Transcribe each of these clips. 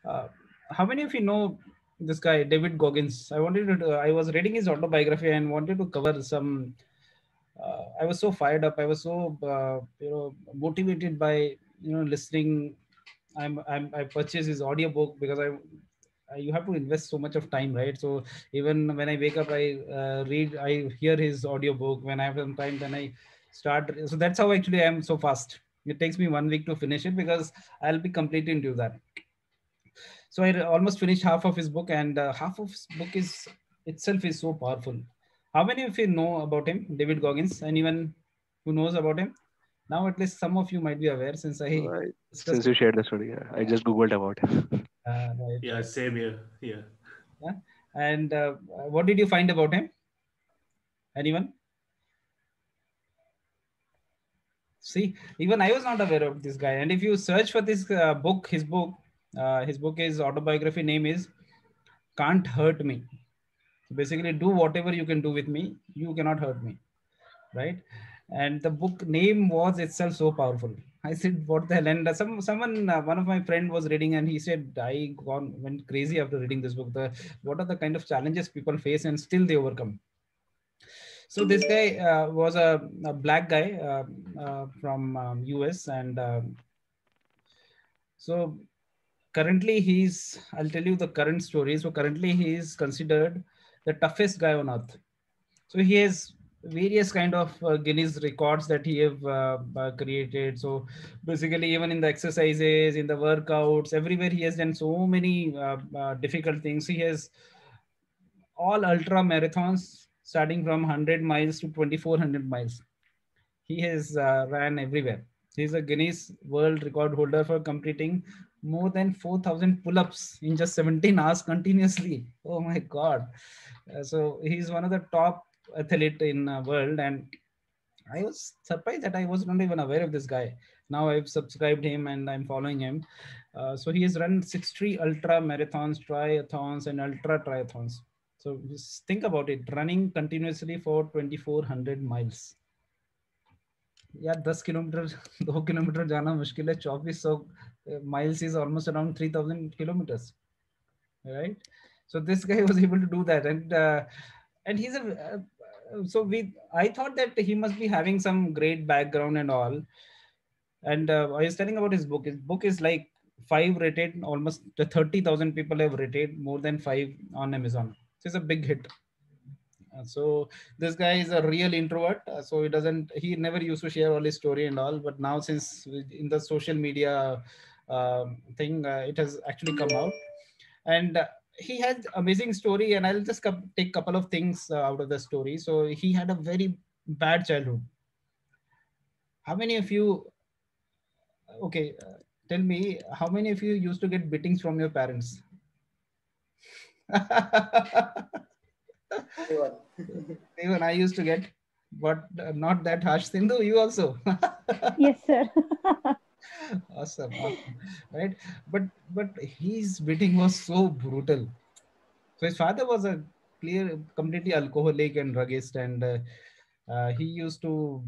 Uh, how many of you know this guy, David Goggins? I was reading his autobiography and wanted to cover some. I was so fired up. I was so motivated by listening. I purchased his audiobook because you have to invest so much of time, right? So even when I wake up, I hear his audiobook. When I have some time, then I start. So that's how actually I am so fast. It takes me 1 week to finish it because I'll be completely into that. So I almost finished half of his book, and half of his book is itself is so powerful. How many of you know about him, David Goggins? Anyone who knows about him? Now, at least some of you might be aware since I Right. discussed Since it. you shared the story, yeah, I just googled about it. Right, Yeah, right. same here. Yeah. Yeah. And what did you find about him? Anyone? See, even I was not aware of this guy. And if you search for this book, his book is autobiography. Name is "Can't Hurt Me." So basically, do whatever you can do with me. You cannot hurt me, right? And the book name was itself so powerful. I said, "What the hell?" And someone, one of my friend was reading, and he said, "I went crazy after reading this book. What are the kind of challenges people face, and still they overcome." So this guy was a black guy from US, and so currently I'll tell you the current story. So currently he is considered the toughest guy on earth. So he has various kind of Guinness records that he have created. So basically, even in the exercises, in the workouts, everywhere he has done so many difficult things. He has all ultra marathons starting from 100 miles to 2400 miles. He has ran everywhere. He's a Guinness World Record holder for completing more than 4,000 pull-ups in just 17 hours continuously. Oh my God! So he's one of the top athlete in world, and I was surprised that I was not even aware of this guy. Now I've subscribed him and I'm following him. So he has run 60 ultra marathons, triathlons, and ultra triathlons. So just think about it, running continuously for 2,400 miles. यार 10 kilometre 2 kilometre जाना मुश्किल है 2400 miles is almost around 3,000 kilometers, right? So this guy was able to do that, and he's a so we I thought that he must be having some great background and all. And I was telling about his book is like 5 rated, almost 30,000 people have rated, more than 5 on Amazon. So it's a big hit. So this guy is a real introvert. So he never used to share all his story and all. But now, since in the social media thing, it has actually come out, and he has amazing story. And I'll just take couple of things out of the story. So he had a very bad childhood. How many of you? Okay, tell me, how many of you used to get beatings from your parents? Everyone. Even I used to get, but not that harsh. Sindhu, you also. Yes, sir. Awesome, awesome, right? But his beating was so brutal. So his father was a completely alcoholic and druggist, and he used to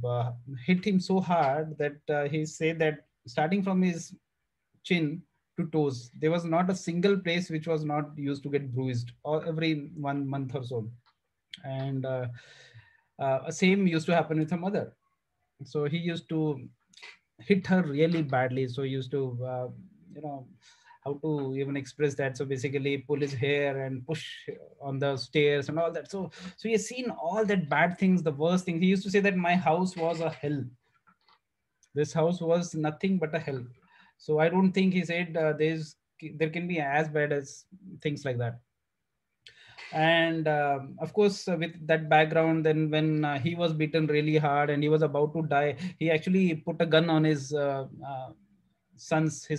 hit him so hard that he said that starting from his chin to toes, there was not a single place which was not used to get bruised, or every 1 month or so. And same used to happen with her mother. So he used to hit her really badly. So he used to you know how to even express that. So basically pull his hair and push on the stairs and all that. So he has seen all that bad things, the worst things. He used to say that my house was a hell. This house was nothing but a hell. So I don't think he said there can be as bad as things like that. And of course, with that background, then when he was beaten really hard and he was about to die, he actually put a gun on his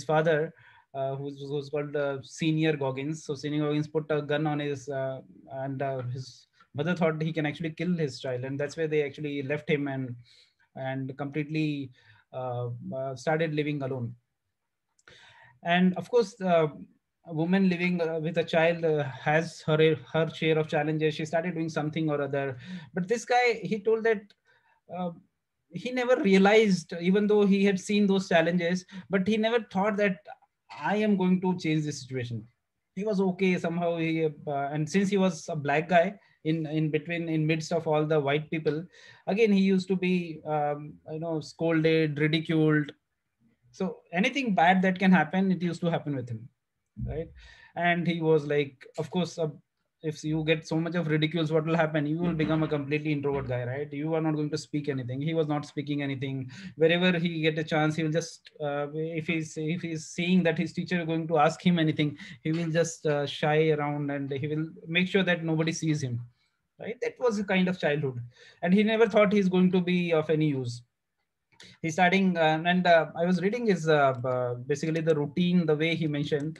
father, who's called Senior Goggins. So Senior Goggins put a gun on and his mother thought he can actually kill his child, and that's where they actually left him and completely started living alone. And of course, a woman living with a child has her share of challenges. She started doing something or other, but this guy, he told that uh, he never realized, even though he had seen those challenges, but he never thought that I am going to change the situation. He was okay somehow. And since he was a black guy in between, in midst of all the white people, again he used to be scolded, ridiculed. So anything bad that can happen, it used to happen with him, right? And he was like, of course, if you get so much of ridicules, what will happen? You will become a completely introvert guy, right? You are not going to speak anything. He was not speaking anything. Wherever he get a chance, he will just if he's seeing that his teacher is going to ask him anything, he will just shy around, and he will make sure that nobody sees him, right? That was a kind of childhood, and he never thought he's going to be of any use. He's starting and I was reading his basically the routine, the way he mentioned.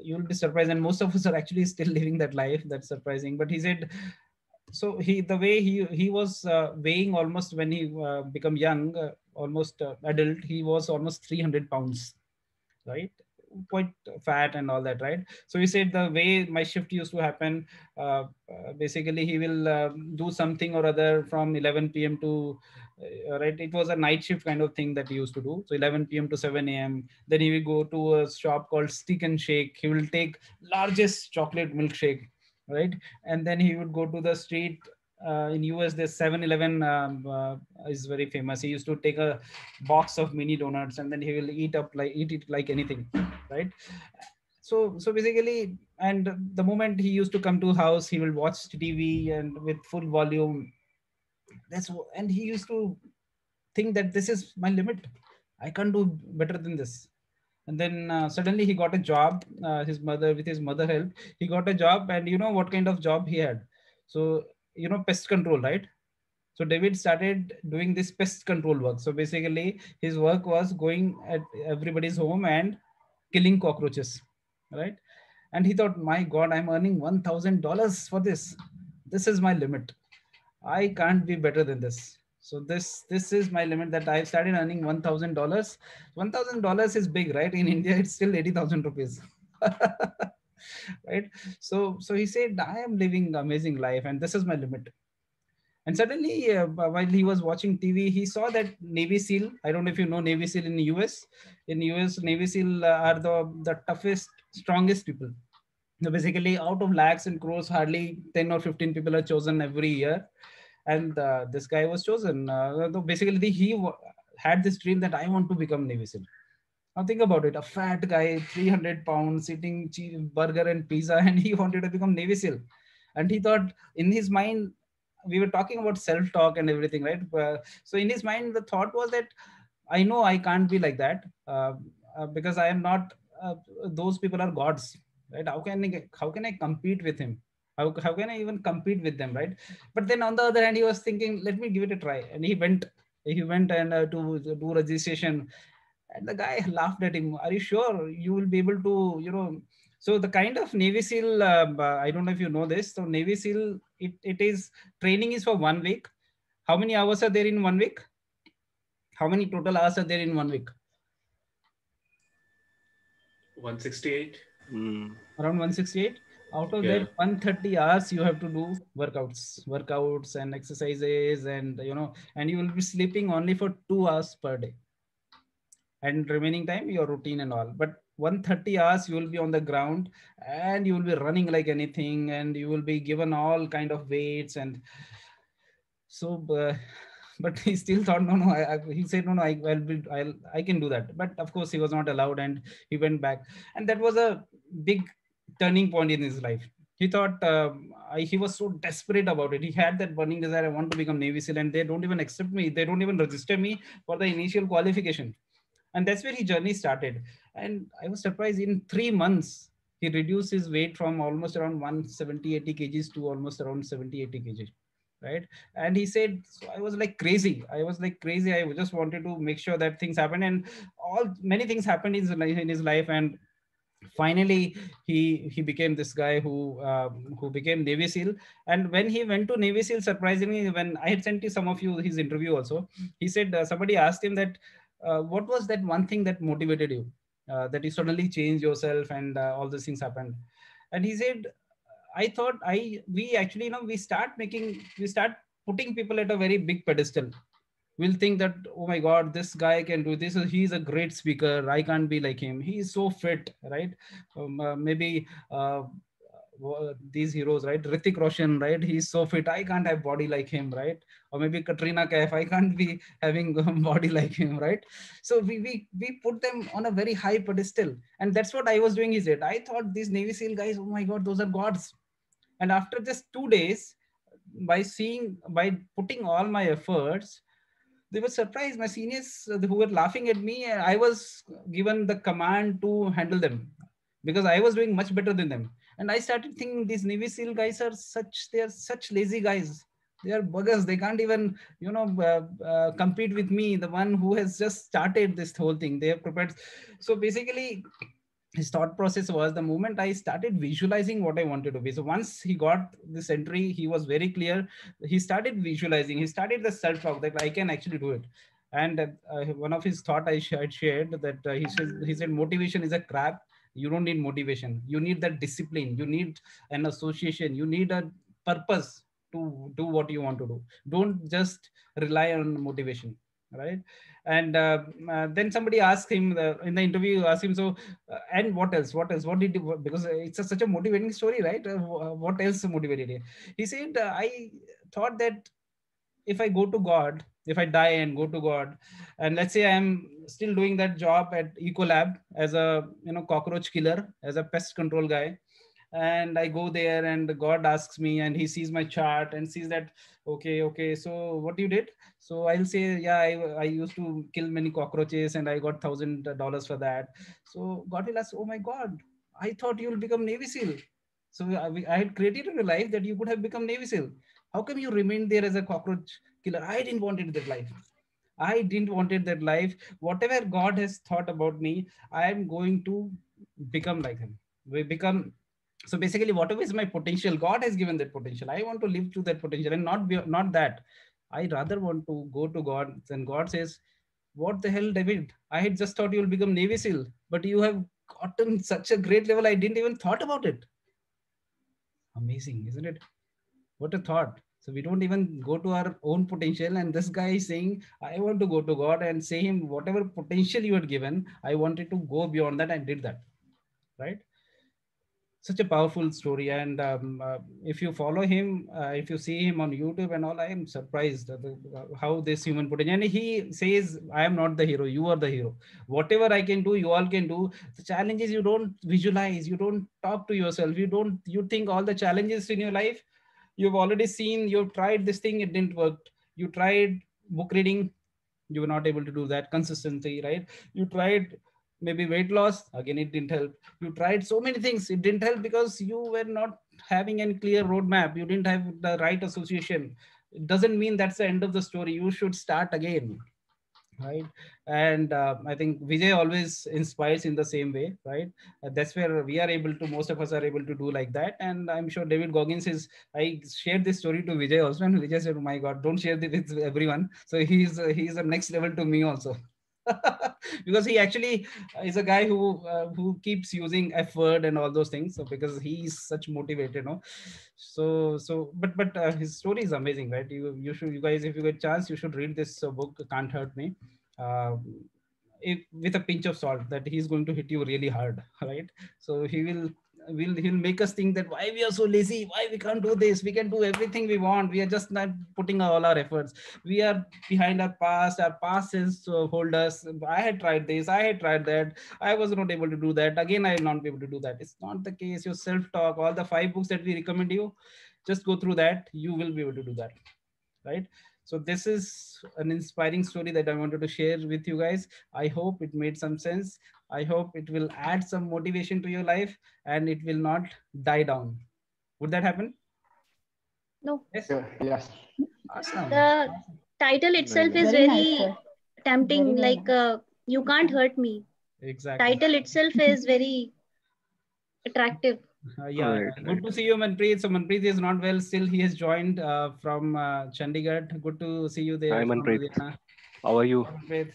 You'll be surprised, and most of us are actually still living that life. That's surprising. But he said, so he the way he was weighing, almost when he become young, almost adult, he was almost 300 pounds, right? Quite fat and all that, right? So he said the way my shift used to happen, basically he will do something or other from 11 p.m. to right, it was a night shift kind of thing that he used to do. So 11 p.m. to 7 a.m. Then he will go to a shop called Stick and Shake. He will take largest chocolate milkshake, right? And then he would go to the street. In US, there's 7-Eleven is very famous. He used to take a box of mini donuts, and then he will eat it like anything, right? So basically, and the moment he used to come to house, he will watch TV and with full volume. And he used to think that this is my limit. I can't do better than this. And then suddenly he got a job. With his mother help, he got a job. And you know what kind of job he had? So pest control, right? So David started doing this pest control work. So basically, his work was going at everybody's home and killing cockroaches, right? And he thought, my God, I'm earning $1,000 for this. This is my limit. I can't be better than this. So this is my limit, that I've started earning $1,000. $1,000 is big, right? In India, it's still 80,000 rupees. Right? So he said, I am living amazing life, and this is my limit. And suddenly, while he was watching TV, he saw that Navy SEAL. I don't know if you know Navy SEAL in the US. In US, Navy SEAL are the toughest, strongest people. So basically, out of lakhs and crores, hardly 10 or 15 people are chosen every year. And this guy was chosen. Basically, had this dream that I want to become Navy SEAL. Now think about it, a fat guy, 300 pounds, eating burger and pizza, and he wanted to become Navy SEAL. And he thought in his mind, we were talking about self-talk and everything, right? So in his mind, the thought was that I know I can't be like that, because I am not, those people are gods, right? How can I compete with him? How can I even compete with them, right? But then on the other hand, he was thinking, let me give it a try. And he went and to do registration. And the guy laughed at him. Are you sure you will be able to, So the kind of Navy SEAL, I don't know if you know this. So Navy SEAL, it is training is for 1 week. How many hours are there in 1 week? How many total hours are there in 1 week? 168. Mm. Around 168. Out of Yeah. that 130 hours, you have to do workouts and exercises, and and you will be sleeping only for 2 hours per day, and remaining time your routine and all. But 130 hours you will be on the ground, and you will be running like anything, and you will be given all kind of weights. And so but he still thought, no, he said, no, I can do that. But of course he was not allowed, and he went back. And that was a big turning point in his life. He thought, he was so desperate about it. He had that burning desire, I want to become Navy SEAL, and they don't even accept me, they don't even register me for the initial qualification. And that's where his journey started. And I was surprised, in 3 months he reduced his weight from almost around 170-80 kgs to almost around 70-80 kgs, right? And he said, so I was like crazy, I just wanted to make sure that things happen. And all many things happened in his life. And finally he became this guy who became Navy SEAL. And when he went to Navy SEAL, surprisingly, when I had sent you some of you his interview also, he said, somebody asked him that, what was that one thing that motivated you, that you suddenly changed yourself, and all these things happened. And he said, I thought, we actually, we start putting people at a very big pedestal. We'll think that, oh my God, this guy can do this. He's a great speaker. I can't be like him. He's so fit, right? Maybe these heroes, right? Hrithik Roshan, right? He's so fit. I can't have body like him, right? Or maybe Katrina Kaif. I can't be having a body like him, right? So we put them on a very high pedestal, and that's what I was doing. Is it? I thought these Navy SEAL guys, oh my God, those are gods. And after just 2 days, by putting all my efforts, they were surprised. My seniors who were laughing at me, I was given the command to handle them because I was doing much better than them. And I started thinking these Navy SEAL guys are they are such lazy guys. They are buggers. They can't even, compete with me, the one who has just started this whole thing. They have prepared. So basically, his thought process was, the moment I started visualizing what I wanted to be. So once he got this entry, he was very clear. He started visualizing. He started the self-talk that I can actually do it. And one of his thought I shared that he said motivation is a crap. You don't need motivation. You need that discipline. You need an association. You need a purpose to do what you want to do. Don't just rely on motivation, right? And then somebody asked him in the interview, asked him, so and what else? What else? What did you? Because it's such a motivating story, right? What else motivated you? He said, I thought that if I go to God, if I die and go to God, and let's say I'm still doing that job at Ecolab as a cockroach killer, as a pest control guy, and I go there and God asks me and he sees my chart and sees that, okay, so what you did? So I'll say, yeah, I used to kill many cockroaches and I got $1,000 for that. So God will ask, oh my God, I thought you'll become Navy SEAL. So I had created in your life that you could have become Navy SEAL. How come you remained there as a cockroach killer? I didn't want that life. I didn't wanted that life. Whatever God has thought about me, I am going to become like him. We become. So basically, whatever is my potential, God has given that potential. I want to live to that potential and not that. I rather want to go to God. Then God says, what the hell, David? I had just thought you will become Navy SEAL, but you have gotten such a great level. I didn't even thought about it. Amazing, isn't it? What a thought. So we don't even go to our own potential. And this guy is saying, I want to go to God and say him, whatever potential you had given, I wanted to go beyond that and did that. Right? Such a powerful story. And if you follow him, if you see him on YouTube and all, I am surprised at how this human potential. And he says, I am not the hero. You are the hero. Whatever I can do, you all can do. The challenge is you don't visualize, you don't talk to yourself. You think all the challenges in your life, you've already seen, you've tried this thing, it didn't work. You tried book reading, you were not able to do that consistently, right? You tried maybe weight loss, again it didn't help. You tried so many things, it didn't help because you were not having any clear roadmap. You didn't have the right association. It doesn't mean that's the end of the story. You should start again, right? And I think Vijay always inspires in the same way, right? That's where we are able to, most of us are able to do like that. And I'm sure David Goggins is, I shared this story to Vijay also, and Vijay said, oh my God, don't share this with everyone. So he's a next level to me also. Because he actually is a guy who keeps using F word and all those things. So because he's such motivated, no. But his story is amazing, right? You guys, if you get a chance, you should read this book, Can't Hurt Me. uh, with a pinch of salt, that he's going to hit you really hard, right? So he'll make us think that why we are so lazy, why we can't do this, we can do everything we want, we are just not putting all our efforts, we are behind our past is hold us. I had tried this, I had tried that, I was not able to do that, again I will not be able to do that. It's not the case. Your self-talk, all the 5 books that we recommend you, just go through that, you will be able to do that, right? So this is an inspiring story that I wanted to share with you guys. I hope it made some sense. I hope it will add some motivation to your life and it will not die down. Would that happen? No. Yes. Yes. Awesome. The title itself is Very nice, very sir. tempting. Very, very Like nice. you can't hurt me. Exactly. Title itself is very attractive. Yeah, good to see you, Manpreet. So Manpreet is not well still. He has joined from Chandigarh. Good to see you there. Hi, From Manpreet. Ludhiana. How are you? Manpreet.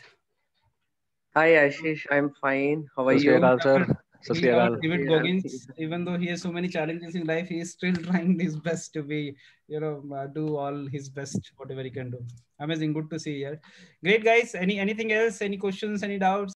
Hi Ashish, I'm fine. How are you? Srikal, sir. Sat He, Sri our Akal. David Yeah. Goggins, even though he has so many challenges in life, he is still trying his best to be, do all his best, whatever he can do. Amazing, good to see here. Great guys. Anything else? Any questions? Any doubts?